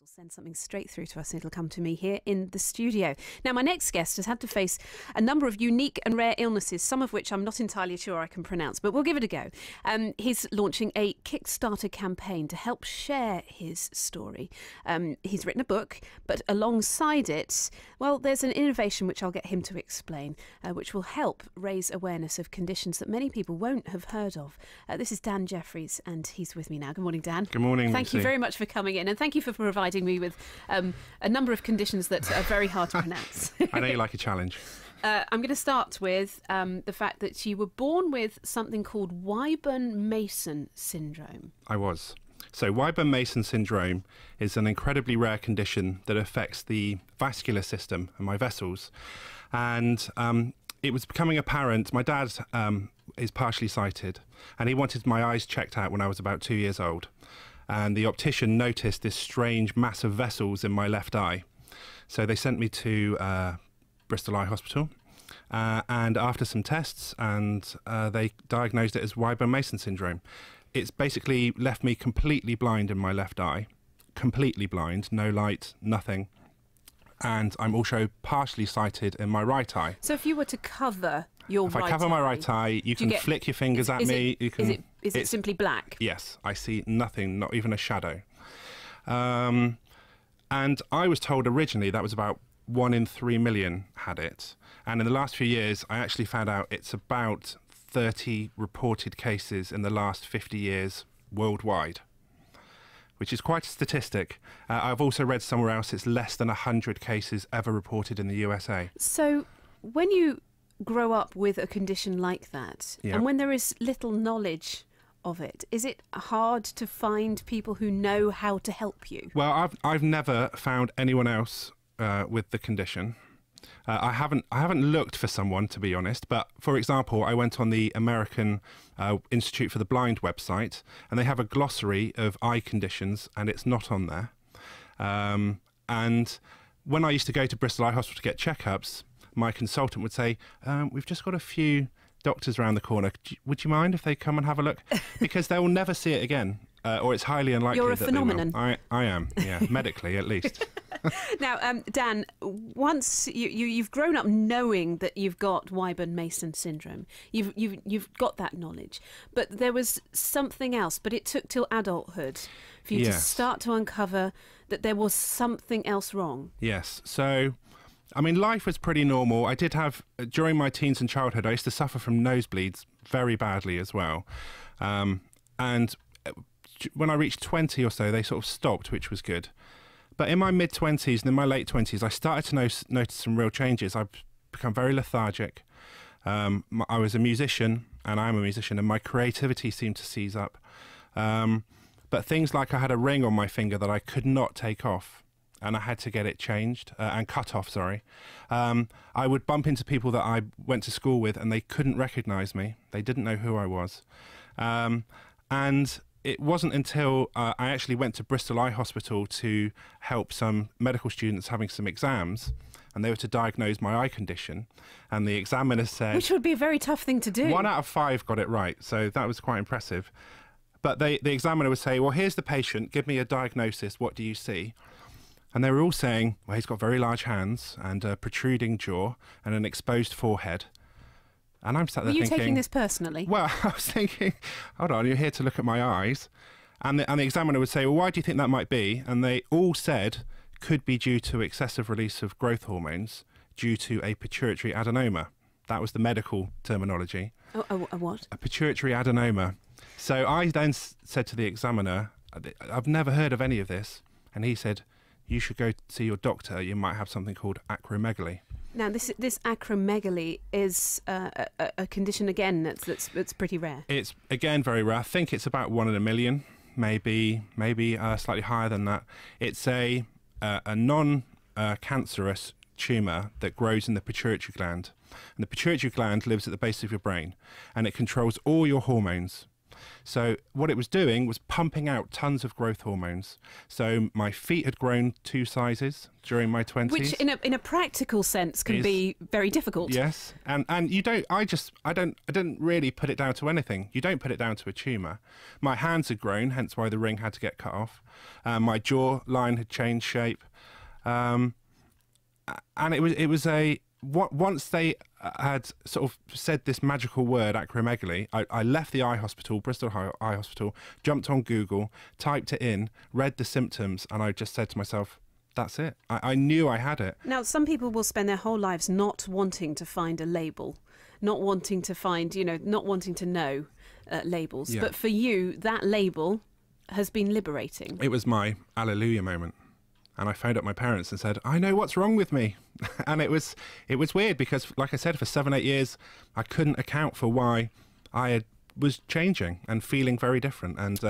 Bristol, send something straight through to us and it'll come to me here in the studio. Now, my next guest has had to face a number of unique and rare illnesses, some of which I'm not entirely sure I can pronounce, but we'll give it a go. He's launching a Kickstarter campaign to help share his story. He's written a book, but alongside it, well, there's an innovation which I'll get him to explain, which will help raise awareness of conditions that many people won't have heard of. This is Dan Jeffries, and he's with me now. Good morning, Dan. Good morning, Thank you very much for coming in, and thank you for providing me with a number of conditions that are very hard to pronounce. I know you like a challenge. I'm going to start with the fact that you were born with something called Wyburn-Mason syndrome. I was. So Wyburn-Mason syndrome is an incredibly rare condition that affects the vascular system and my vessels. And it was becoming apparent. My dad is partially sighted, and he wanted my eyes checked out when I was about 2 years old. And the optician noticed this strange mass of vessels in my left eye. So they sent me to Bristol Eye Hospital, and after some tests, and they diagnosed it as Wyburn-Mason syndrome. It's basically left me completely blind in my left eye, completely blind, no light, nothing. And I'm also partially sighted in my right eye. So if you were to cover your right eye... If I cover my right eye, you can flick your fingers at me. Is it simply black? Yes, I see nothing, not even a shadow. And I was told originally that was about 1 in 3 million had it. And in the last few years, I actually found out it's about 30 reported cases in the last 50 years worldwide, which is quite a statistic. I've also read somewhere else it's less than 100 cases ever reported in the USA. So when you grow up with a condition like that, and when there is little knowledge of it, is it hard to find people who know how to help you? Well, I've never found anyone else with the condition. I haven't looked for someone, to be honest, but for example, I went on the American Institute for the Blind website, and they have a glossary of eye conditions, and it's not on there. And when I used to go to Bristol Eye Hospital to get checkups, my consultant would say, we've just got a few doctors around the corner. Would you mind if they come and have a look? Because they will never see it again, or it's highly unlikely. You're a that phenomenon. They will. I am, yeah, medically at least. Now, Dan, once you've grown up knowing that you've got Wyburn-Mason syndrome, you've got that knowledge, but there was something else. But it took till adulthood for you to start to uncover that there was something else wrong. Yes. So, I mean, life was pretty normal. I did have, during my teens and childhood, I used to suffer from nosebleeds very badly as well. And when I reached 20 or so, they sort of stopped, which was good. But in my mid-20s and in my late 20s, I started to notice some real changes. I've become very lethargic. I was a musician, and I am a musician, and my creativity seemed to seize up. But things like I had a ring on my finger that I could not take off, and I had to get it changed, and cut off, sorry. I would bump into people that I went to school with, and they couldn't recognise me. They didn't know who I was. And it wasn't until I actually went to Bristol Eye Hospital to help some medical students having some exams, and they were to diagnose my eye condition, and the examiner said... Which would be a very tough thing to do. 1 out of 5 got it right, so that was quite impressive. But the examiner would say, well, here's the patient, give me a diagnosis, what do you see? And they were all saying, well, he's got very large hands and a protruding jaw and an exposed forehead. And I'm sat there thinking... Were you taking this personally? Well, I was thinking, hold on, you're here to look at my eyes. And the examiner would say, well, why do you think that might be? And they all said, could be due to excessive release of growth hormones due to a pituitary adenoma. That was the medical terminology. A what? A pituitary adenoma. So I then said to the examiner, I've never heard of any of this. And he said, you should go see your doctor. You might have something called acromegaly. Now, this acromegaly is a condition, again, that's pretty rare. It's, again, very rare. I think it's about 1 in a million, maybe slightly higher than that. It's a non-cancerous tumour that grows in the pituitary gland. And the pituitary gland lives at the base of your brain, and it controls all your hormones. So what it was doing was pumping out tons of growth hormones. So my feet had grown 2 sizes during my 20s. Which in a practical sense can be very difficult. Yes. And you don't, I didn't really put it down to anything. You don't put it down to a tumour. My hands had grown, hence why the ring had to get cut off. My jawline had changed shape. And it was once they had sort of said this magical word, acromegaly, I left the eye hospital, Bristol Eye Hospital, jumped on Google, typed it in, read the symptoms, and I just said to myself, that's it. I knew I had it. Now, some people will spend their whole lives not wanting to find a label, not wanting to find, not wanting to know labels. Yeah. But for you, that label has been liberating. It was my alleluia moment. And I phoned up my parents and said, I know what's wrong with me. And it was weird because, like I said, for 7-8 years, I couldn't account for why was changing and feeling very different. And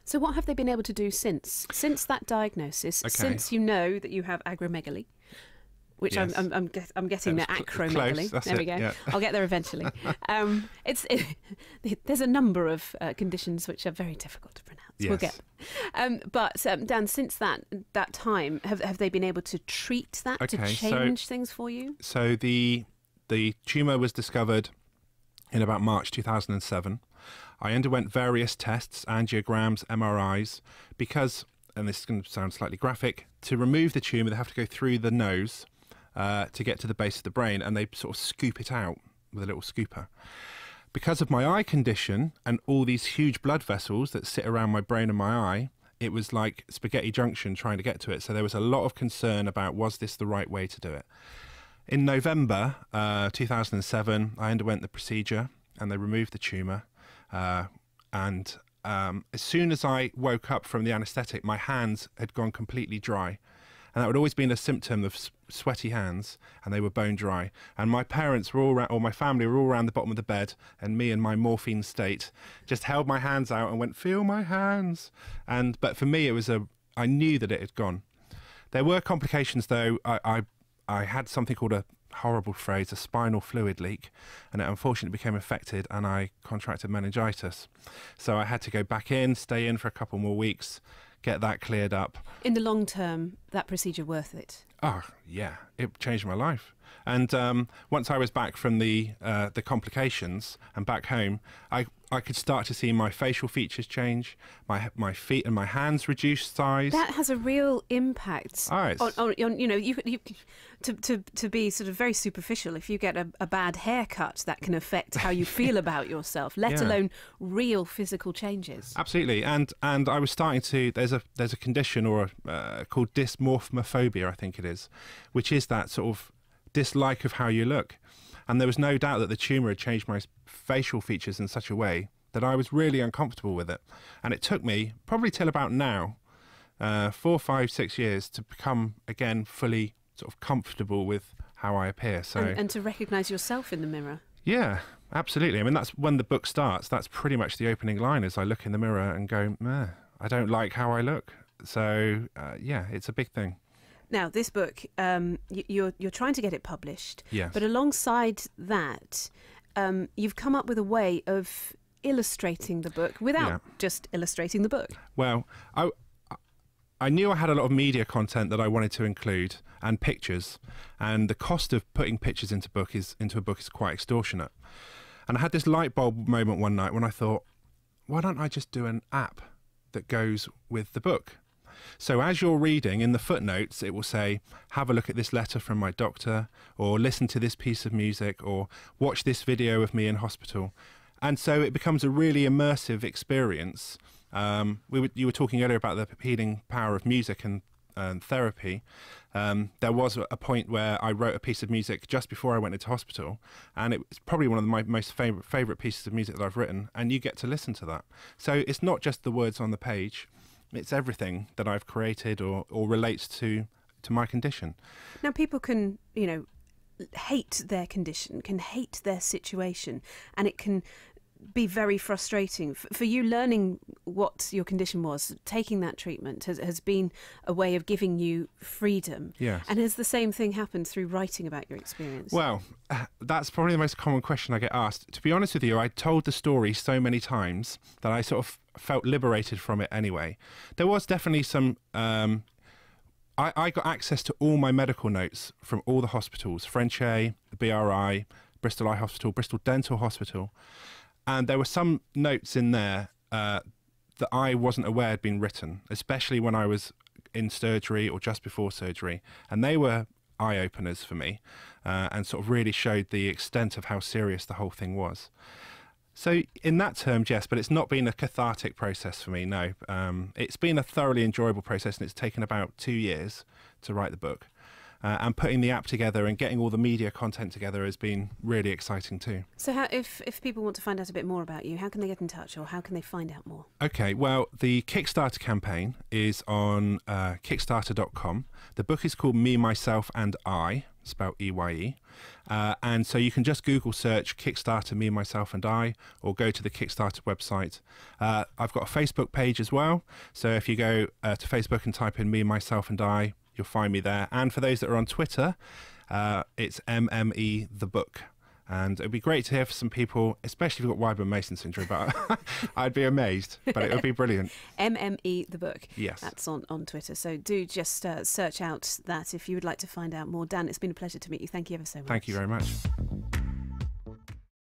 so what have they been able to do since that diagnosis, since you know that you have acromegaly? Which yes. I'm getting there, acromegaly. There we go. Yeah. I'll get there eventually. There's a number of conditions which are very difficult to pronounce. Yes. We'll get them. But Dan, since that time, have they been able to treat that, to change things for you? So the tumour was discovered in about March 2007. I underwent various tests, angiograms, MRIs, because, and this is going to sound slightly graphic, to remove the tumour they have to go through the nose to get to the base of the brain, and they sort of scoop it out with a little scooper. Because of my eye condition and all these huge blood vessels that sit around my brain and my eye, it was like spaghetti junction trying to get to it. So there was a lot of concern about, was this the right way to do it? In November 2007, I underwent the procedure and they removed the tumour. As soon as I woke up from the anaesthetic, my hands had gone completely dry. And that had always been a symptom of sweaty hands, and they were bone dry. And my parents were all around, or my family were all around the bottom of the bed, and me in my morphine state just held my hands out and went, feel my hands. But for me, I knew that it had gone. There were complications though. I had something called a horrible phrase, a spinal fluid leak, and it unfortunately became infected and I contracted meningitis. So I had to go back in, stay in for a couple more weeks, get that cleared up. In the long term, that procedure worth it? Oh, yeah, it changed my life. And once I was back from the complications and back home, I could start to see my facial features change, my feet and my hands reduce size. That has a real impact on to be sort of very superficial. If you get a bad haircut, that can affect how you feel about yourself, let alone real physical changes. Absolutely, and I was starting to. There's a condition called dysmorphophobia, I think it is, which is that sort of dislike of how you look. And there was no doubt that the tumour had changed my facial features in such a way that I was really uncomfortable with it. And it took me probably till about now, 4, 5, 6 years to become again fully sort of comfortable with how I appear. So and to recognise yourself in the mirror. Yeah, absolutely. I mean, that's when the book starts. That's pretty much the opening line, is I look in the mirror and go, I don't like how I look. So yeah, it's a big thing. Now, this book, you're trying to get it published. Yes. But alongside that, you've come up with a way of illustrating the book without just illustrating the book. Well, I knew I had a lot of media content that I wanted to include and pictures, and the cost of putting pictures into a book is quite extortionate. And I had this light bulb moment one night when I thought, why don't I just do an app that goes with the book? So as you're reading, in the footnotes, it will say, have a look at this letter from my doctor, or listen to this piece of music, or watch this video of me in hospital. And so it becomes a really immersive experience. You were talking earlier about the healing power of music and therapy. There was a point where I wrote a piece of music just before I went into hospital, and it's probably one of my most favourite pieces of music that I've written, and you get to listen to that. So it's not just the words on the page. It's everything that I've created or relates to my condition. Now, people can, hate their condition, can hate their situation, and it can be very frustrating. For you, learning what your condition was, taking that treatment has been a way of giving you freedom. Yes. And has the same thing happened through writing about your experience? Well, that's probably the most common question I get asked. To be honest with you, I told the story so many times that I sort of felt liberated from it anyway. There was definitely some... I got access to all my medical notes from all the hospitals, Frenchay, the BRI, Bristol Eye Hospital, Bristol Dental Hospital. And there were some notes in there that I wasn't aware had been written, especially when I was in surgery or just before surgery. And they were eye-openers for me and sort of really showed the extent of how serious the whole thing was. So in that term, yes, but it's not been a cathartic process for me, no. It's been a thoroughly enjoyable process, and it's taken about 2 years to write the book. And putting the app together and getting all the media content together has been really exciting too. So if people want to find out a bit more about you, how can they get in touch, or how can they find out more? Okay, well, the Kickstarter campaign is on Kickstarter.com. The book is called Me, Myself and I, spelled E-Y-E. And so you can just Google search Kickstarter, Me, Myself and I, or go to the Kickstarter website. I've got a Facebook page as well. So if you go to Facebook and type in Me, Myself and I, you'll find me there. And for those that are on Twitter, it's MME the book. And it'd be great to hear from some people, especially if you've got Wyburn-Mason syndrome, but I'd be amazed, but it would be brilliant. MME the book. Yes. That's on Twitter. So do just search out that if you would like to find out more. Dan, it's been a pleasure to meet you. Thank you ever so much. Thank you very much.